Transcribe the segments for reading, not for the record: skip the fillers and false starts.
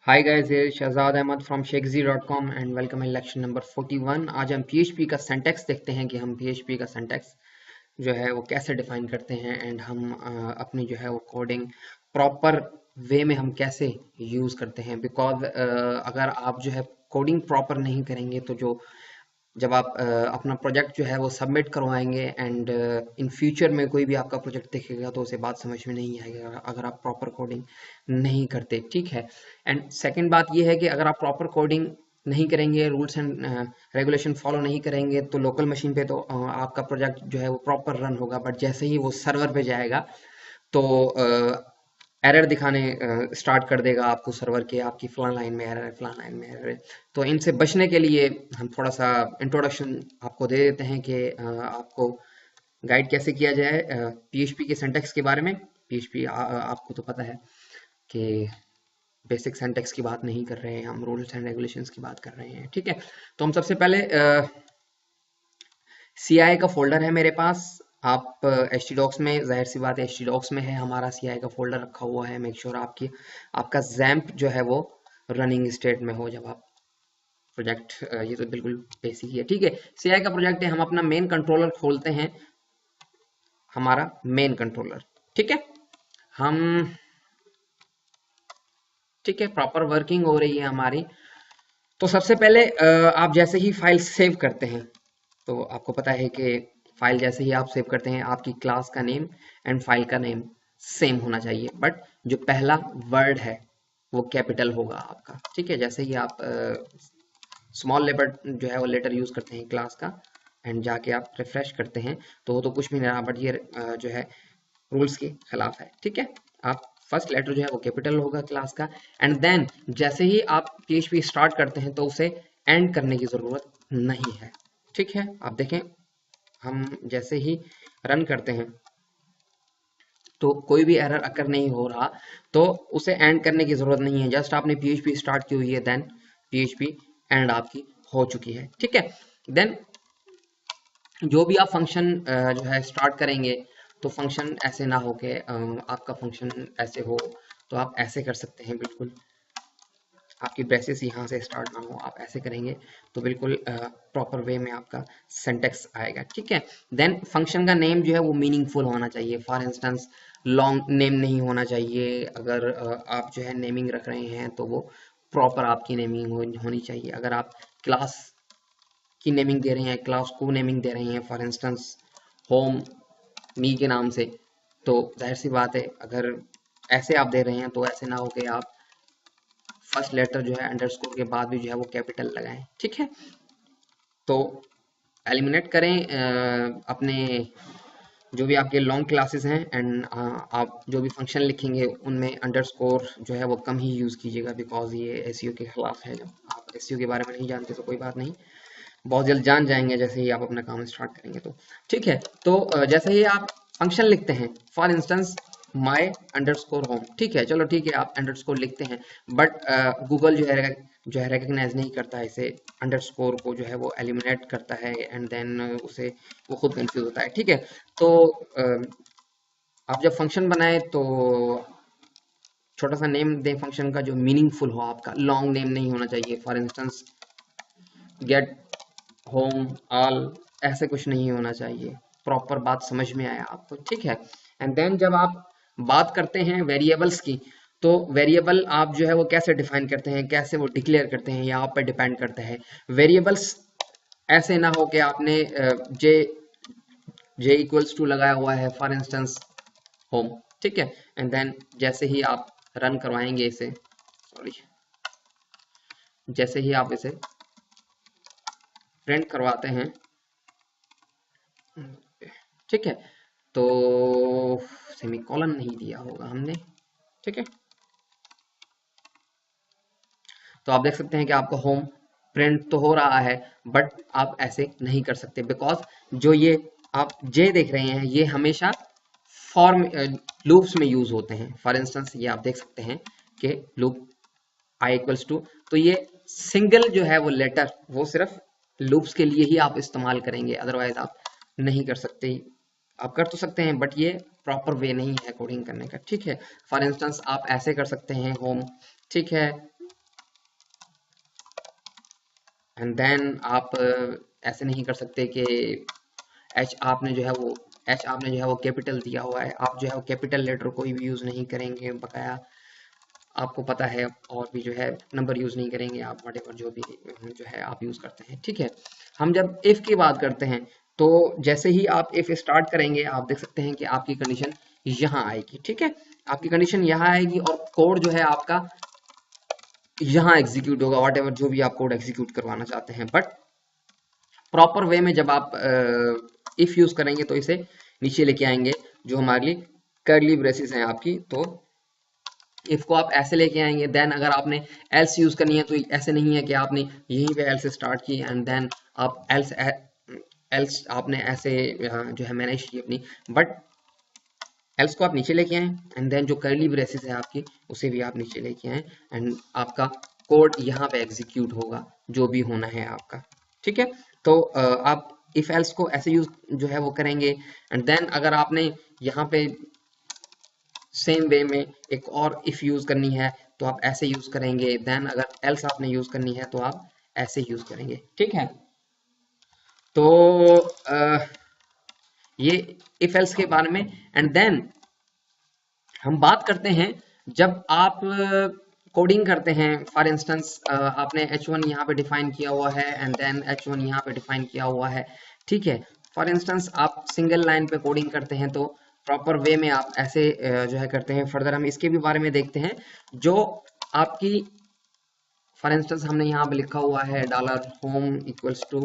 हाय guys, ये Shahzad Ahmed from sheikhzi.com and welcome in lecture number 41। आज हम PHP का सिंटैक्स देखते हैं कि हम PHP का सिंटैक्स जो है वो कैसे डिफाइन करते हैं एंड हम अपनी जो है वो कोडिंग प्रॉपर वे में हम कैसे यूज़ करते हैं। बिकॉज अगर आप जो है कोडिंग प्रॉपर नहीं करेंगे तो जब आप अपना प्रोजेक्ट जो है वो सबमिट करवाएंगे एंड इन फ्यूचर में कोई भी आपका प्रोजेक्ट देखेगा तो उसे बात समझ में नहीं आएगा अगर आप प्रॉपर कोडिंग नहीं करते। ठीक है। एंड सेकंड बात ये है कि अगर आप प्रॉपर कोडिंग नहीं करेंगे, रूल्स एंड रेगुलेशन फॉलो नहीं करेंगे तो लोकल मशीन पे तो आपका प्रोजेक्ट जो है वो प्रॉपर रन होगा, बट जैसे ही वो सर्वर पे जाएगा तो एरर दिखाने स्टार्ट कर देगा आपको सर्वर के, आपकी फलां लाइन में एरर है, फलां लाइन में एरर है। तो इनसे बचने के लिए हम थोड़ा सा इंट्रोडक्शन आपको दे देते हैं कि आपको गाइड कैसे किया जाए PHP के सिंटैक्स के बारे में। PHP आपको तो पता है कि बेसिक सिंटैक्स की बात नहीं कर रहे हैं, हम रूल्स एंड रेगुलेशंस की बात कर रहे हैं। ठीक है। तो हम सबसे पहले CI का फोल्डर है मेरे पास। आप htdocs में, जाहिर सी बात है htdocs में है हमारा CI का फोल्डर रखा हुआ है। मेक श्योर आपका XAMPP जो है वो रनिंग स्टेट में हो जब आप प्रोजेक्ट, ये तो बिल्कुल बेसिक ही है। ठीक है। CI का प्रोजेक्ट है, हम अपना मेन कंट्रोलर खोलते हैं, हमारा मेन कंट्रोलर। ठीक है। हम ठीक है, प्रॉपर वर्किंग हो रही है हमारी। तो सबसे पहले आप जैसे ही फाइल सेव करते हैं तो आपको पता है कि फाइल जैसे ही आप सेव करते हैं आपकी क्लास का नेम एंड फाइल का नेम सेम होना चाहिए, बट जो पहला वर्ड है वो कैपिटल होगा आपका। ठीक है। जैसे ही आप स्मॉल लेटर जो है वो लेटर यूज करते हैं क्लास का एंड जाके आप रिफ्रेश करते हैं तो वो तो कुछ भी नहीं रहा, बट ये जो है रूल्स के खिलाफ है। ठीक है। आप फर्स्ट लेटर जो है वो कैपिटल होगा क्लास का, एंड देन जैसे ही आप PHP स्टार्ट करते हैं तो उसे एंड करने की जरूरत नहीं है। ठीक है। आप देखें, हम जैसे ही रन करते हैं तो कोई भी एरर अकर नहीं हो रहा, तो उसे एंड करने की जरूरत नहीं है। जस्ट आपने PHP स्टार्ट की हुई है, देन PHP एंड आपकी हो चुकी है। ठीक है। देन जो भी आप फंक्शन जो है स्टार्ट करेंगे तो फंक्शन ऐसे ना हो के आपका फंक्शन ऐसे हो, तो आप ऐसे कर सकते हैं। बिल्कुल आपकी ब्रेसेस यहाँ से स्टार्ट ना हो, आप ऐसे करेंगे तो बिल्कुल प्रॉपर वे में आपका सिंटैक्स आएगा। ठीक है। देन फंक्शन का नेम जो है वो मीनिंगफुल होना चाहिए। फॉर इंस्टेंस लॉन्ग नेम नहीं होना चाहिए। अगर आप जो है नेमिंग रख रहे हैं तो वो प्रॉपर आपकी नेमिंग होनी चाहिए। अगर आप क्लास की नेमिंग दे रहे हैं, क्लास को नेमिंग दे रहे हैं, फॉर इंस्टेंस होम मी के नाम से, तो जाहिर सी बात है अगर ऐसे आप दे रहे हैं तो ऐसे ना हो कि आप फर्स्ट लेटर जो है अंडरस्कोर के बाद भी जो है वो कैपिटल लगाएं। ठीक है। तो एलिमिनेट करें अपने जो भी आपके लॉन्ग क्लासेस हैं एंड आप जो भी फंक्शन लिखेंगे उनमें अंडरस्कोर जो है वो कम ही यूज़ कीजिएगा, बिकॉज ये SEO के खिलाफ है। जब आप SEO के बारे में नहीं जानते तो कोई बात नहीं, बहुत जल्द जान जाएंगे जैसे ही आप अपना काम स्टार्ट करेंगे तो। ठीक है। तो जैसे ही आप फंक्शन लिखते हैं, for instance my underscore home, ठीक है, चलो ठीक है आप अंडरस्कोर लिखते हैं, बट गूगल जो है रिकग्नाइज नहीं करता है इसे, अंडरस्कोर को जो है वो एलिमिनेट करता है एंड देन उसे वो खुद कंफ्यूज होता है। ठीक है। तो आप जब फंक्शन बनाए तो छोटा सा नेम दें फंक्शन का जो मीनिंगफुल हो, आपका लॉन्ग नेम नहीं होना चाहिए। For instance get home all, ऐसे कुछ नहीं होना चाहिए। प्रॉपर बात समझ में आया आपको। ठीक है। एंड देन जब आप बात करते हैं वेरिएबल्स की, तो वेरिएबल आप जो है वो कैसे डिफाइन करते हैं, कैसे वो डिक्लेयर करते हैं, ये आप पर डिपेंड करता है। वेरिएबल्स ऐसे ना हो कि आपने जे जे इक्वल्स टू लगाया हुआ है, फॉर इंस्टेंस होम। ठीक है। एंड देन जैसे ही आप रन करवाएंगे इसे, सॉरी, जैसे ही आप इसे प्रिंट करवाते हैं, ठीक है, तो सेमीकोलन नहीं दिया होगा हमने। ठीक है। तो आप देख सकते हैं कि आपका होम प्रिंट तो हो रहा है, बट आप ऐसे नहीं कर सकते, बिकॉज जो ये आप जे देख रहे हैं ये हमेशा फॉर्म लूप्स में यूज होते हैं। फॉर इंस्टेंस ये आप देख सकते हैं कि लूप आई इक्वल्स टू, तो ये सिंगल जो है वो लेटर वो सिर्फ लूप्स के लिए ही आप इस्तेमाल करेंगे, अदरवाइज आप नहीं कर सकते। आप कर तो सकते हैं बट ये प्रॉपर वे नहीं है कोडिंग करने का। ठीक है। फॉर इंस्टेंस आप ऐसे कर सकते हैं होम, ठीक है, एंड देन आप ऐसे नहीं कर सकते कि एच आपने जो है वो कैपिटल दिया हुआ है, आप जो है वो कैपिटल लेटर कोई भी यूज़ नहीं करेंगे बकाया, आपको पता है, और भी जो है नंबर यूज़ नहीं करेंगे आप, वट जो भी जो है आप यूज़ करते हैं, ठीक है। हम जब इफ़ की बात करते हैं तो जैसे ही आप इफ़ स्टार्ट करेंगे आप देख सकते हैं कि आपकी कंडीशन यहाँ आएगी, ठीक है, आपकी कंडीशन यहाँ आएगी और कोड जो है आपका यहाँ एग्जीक्यूट होगा, वट जो भी आप कोड एग्जीक्यूट करवाना चाहते हैं। बट प्रॉपर वे में जब आप इफ़ यूज़ करेंगे तो इसे नीचे लेके आएंगे, जो हमारे लिए कर्ली ब्रेसेस हैं आपकी, तो इफ को आप ऐसे लेके आएंगे। देन अगर आपने एल्स यूज करनी है तो ऐसे नहीं है कि आपने यहीं पे एल्स स्टार्ट की एंड देन आप एल्स एल्स आपने ऐसे जो है मैनेज की अपनी, बट एल्स को आप नीचे लेके आए एंड देन जो कर्ली ब्रेसेस है आपकी उसे भी आप नीचे लेके आए एंड आपका कोड यहाँ पे एग्जीक्यूट होगा जो भी होना है आपका, ठीक है। तो आप इफ एल्स को ऐसे यूज जो है वो करेंगे एंड देन अगर आपने यहाँ पे सेम वे में एक और इफ यूज करनी है तो आप ऐसे यूज करेंगे, देन अगर एल्स आपने यूज करनी है तो आप ऐसे यूज करेंगे, ठीक है। तो ये इफ एल्स के बारे में। एंड देन हम बात करते हैं जब आप कोडिंग करते हैं, फॉर इंस्टेंस आपने H1 यहाँ पे डिफाइन किया हुआ है एंड देन H1 यहाँ पे डिफाइन किया हुआ है, ठीक है। फॉर इंस्टेंस आप सिंगल लाइन पे कोडिंग करते हैं तो प्रॉपर वे में आप ऐसे जो है करते हैं। फर्दर हम इसके भी बारे में देखते हैं, जो आपकी फॉर इंस्टेंस हमने यहाँ पे लिखा हुआ है dollar home equals to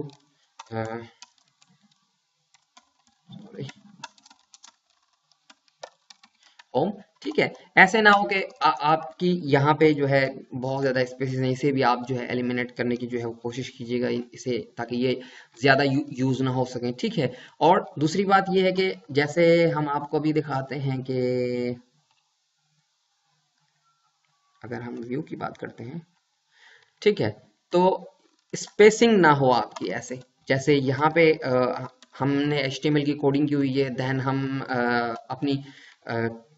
home, ठीक है। ऐसे ना हो कि आपकी यहाँ पे जो है बहुत ज़्यादा स्पेसेस हैं, इसे भी आप जो है एलिमिनेट करने की जो है वो कोशिश कीजिएगा इसे, ताकि ये ज़्यादा यूज़ ना हो सके, ठीक है। और दूसरी बात ये है कि जैसे हम आपको भी दिखाते हैं कि अगर हम व्यू की बात करते हैं, ठीक है, तो स्पेसिंग ना हो आपकी ऐसे, जैसे यहाँ पे हमने HTML की कोडिंग की हुई है, देन हम अपनी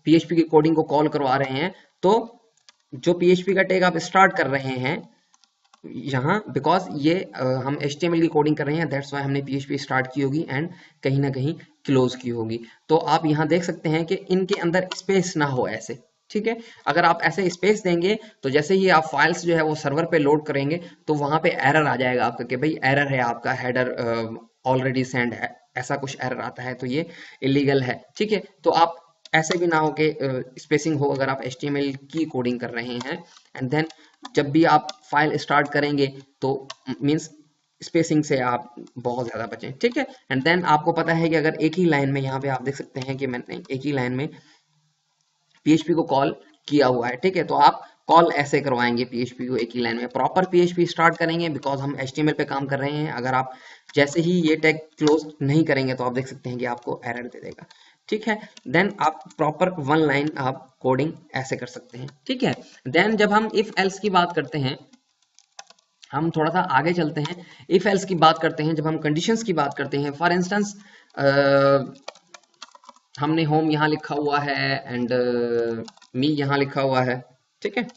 PHP की कोडिंग को कॉल करवा रहे हैं, तो जो PHP का टैग आप स्टार्ट कर रहे हैं यहाँ, बिकॉज ये हम HTML की कोडिंग कर रहे हैं, दैट्स वाई हमने PHP स्टार्ट की होगी एंड कहीं ना कहीं क्लोज की होगी। तो आप यहाँ देख सकते हैं कि इनके अंदर स्पेस ना हो ऐसे, ठीक है। अगर आप ऐसे स्पेस देंगे तो जैसे ही आप फाइल्स जो है वो सर्वर पे लोड करेंगे तो वहां पे एरर आ जाएगा आपका कि भाई एरर है, आपका हेडर ऑलरेडी सेंड है, ऐसा कुछ एरर आता है, तो ये इलीगल है, ठीक है। तो आप ऐसे भी ना हो कि स्पेसिंग हो अगर आप HTML की कोडिंग कर रहे हैं एंड देन जब भी आप फाइल स्टार्ट करेंगे तो मीन्स स्पेसिंग से आप बहुत ज़्यादा बचें, ठीक है। एंड देन आपको पता है कि अगर एक ही लाइन में, यहाँ पे आप देख सकते हैं कि मैंने एक ही लाइन में PHP को कॉल किया हुआ है, ठीक है, तो आप कॉल ऐसे करवाएंगे PHP को एक ही लाइन में, प्रॉपर PHP स्टार्ट करेंगे बिकॉज हम HTML पे काम कर रहे हैं। अगर आप जैसे ही ये टैग क्लोज नहीं करेंगे तो आप देख सकते हैं कि आपको एरर दे देगा, ठीक है। देन आप प्रॉपर वन लाइन आप कोडिंग ऐसे कर सकते हैं, ठीक है। देन जब हम इफ एल्स की बात करते हैं, हम थोड़ा सा आगे चलते हैं, इफ एल्स की बात करते हैं, जब हम कंडीशंस की बात करते हैं, फॉर इंस्टेंस हमने होम यहाँ लिखा हुआ है एंड मी यहाँ लिखा हुआ है, ठीक है।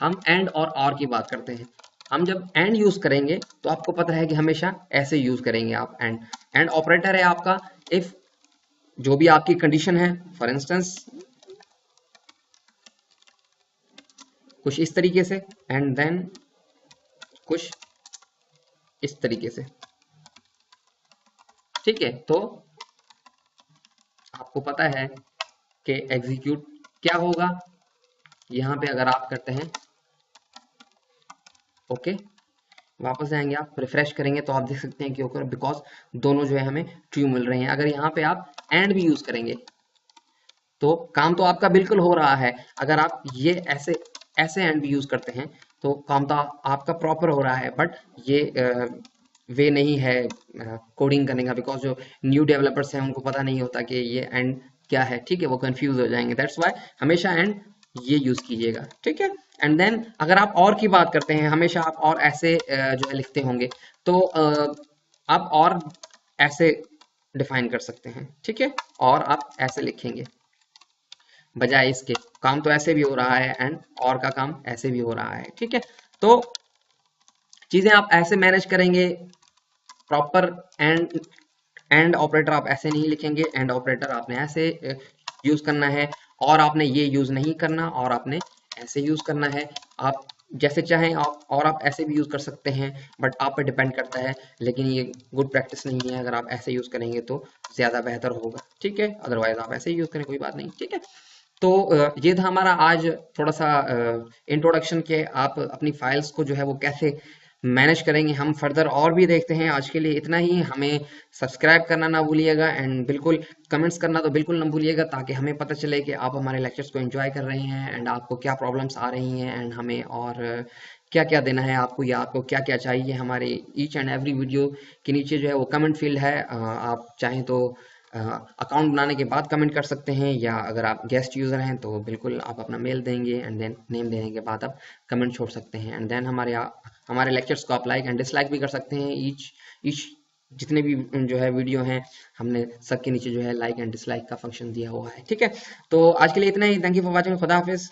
हम एंड और की बात करते हैं। हम जब एंड यूज करेंगे तो आपको पता है कि हमेशा ऐसे यूज करेंगे आप एंड ऑपरेटर है आपका इफ जो भी आपकी कंडीशन है, फॉर इंस्टेंस कुछ इस तरीके से एंड देन कुछ इस तरीके से, ठीक है। तो आपको पता है कि एग्जीक्यूट क्या होगा यहाँ पे अगर आप करते हैं ओके, वापस जाएंगे आप रिफ्रेश करेंगे तो आप देख सकते हैं कि ओके, बिकॉज दोनों जो है हमें ट्रू मिल रहे हैं। अगर यहाँ पे आप एंड भी यूज करेंगे तो काम तो आपका बिल्कुल हो रहा है, अगर आप ये ऐसे ऐसे एंड भी यूज करते हैं तो काम तो आपका प्रॉपर हो रहा है, बट ये वे नहीं है कोडिंग करने का, बिकॉज जो न्यू डेवलपर्स हैं उनको पता नहीं होता कि ये एंड क्या है, ठीक है, वो कंफ्यूज हो जाएंगे। दैट्स वाई हमेशा एंड ये यूज कीजिएगा, ठीक है। एंड देन अगर आप और की बात करते हैं, हमेशा आप और ऐसे जो है लिखते होंगे तो आप और ऐसे डिफाइन कर सकते हैं, ठीक है, और आप ऐसे लिखेंगे बजाय इसके। काम तो ऐसे भी हो रहा है एंड और का काम ऐसे भी हो रहा है, ठीक है। तो चीजें आप ऐसे मैनेज करेंगे प्रॉपर। एंड ऑपरेटर आप ऐसे नहीं लिखेंगे, एंड ऑपरेटर आपने ऐसे यूज करना है, और आपने ये यूज नहीं करना, और आपने ऐसे यूज करना है। आप जैसे चाहें आप, और आप ऐसे भी यूज कर सकते हैं, बट आप पे डिपेंड करता है। लेकिन ये गुड प्रैक्टिस नहीं है, अगर आप ऐसे यूज करेंगे तो ज्यादा बेहतर होगा, ठीक है। अदरवाइज आप ऐसे ही यूज करें, कोई बात नहीं, ठीक है। तो ये था हमारा आज थोड़ा सा इंट्रोडक्शन के आप अपनी फाइल्स को जो है वो कैसे मैनेज करेंगे। हम फर्दर और भी देखते हैं, आज के लिए इतना ही। हमें सब्सक्राइब करना ना भूलिएगा, एंड बिल्कुल कमेंट्स करना तो बिल्कुल ना भूलिएगा, ताकि हमें पता चले कि आप हमारे लेक्चर्स को एंजॉय कर रहे हैं, एंड आपको क्या प्रॉब्लम्स आ रही हैं, एंड हमें और क्या क्या देना है आपको, या आपको क्या क्या चाहिए। हमारे ईच एंड एवरी वीडियो के नीचे जो है वो कमेंट फील्ड है, आप चाहें तो अकाउंट बनाने के बाद कमेंट कर सकते हैं, या अगर आप गेस्ट यूज़र हैं तो बिल्कुल आप अपना मेल देंगे, एंड देन नेम देने के बाद आप कमेंट छोड़ सकते हैं। एंड देन हमारे लेक्चर्स को आप लाइक एंड डिसलाइक भी कर सकते हैं। ईच जितने भी जो है वीडियो हैं, हमने सबके नीचे जो है लाइक एंड डिसलाइक का फंक्शन दिया हुआ है, ठीक है। तो आज के लिए इतना ही। Thank you for watching. खुदा हाफिज।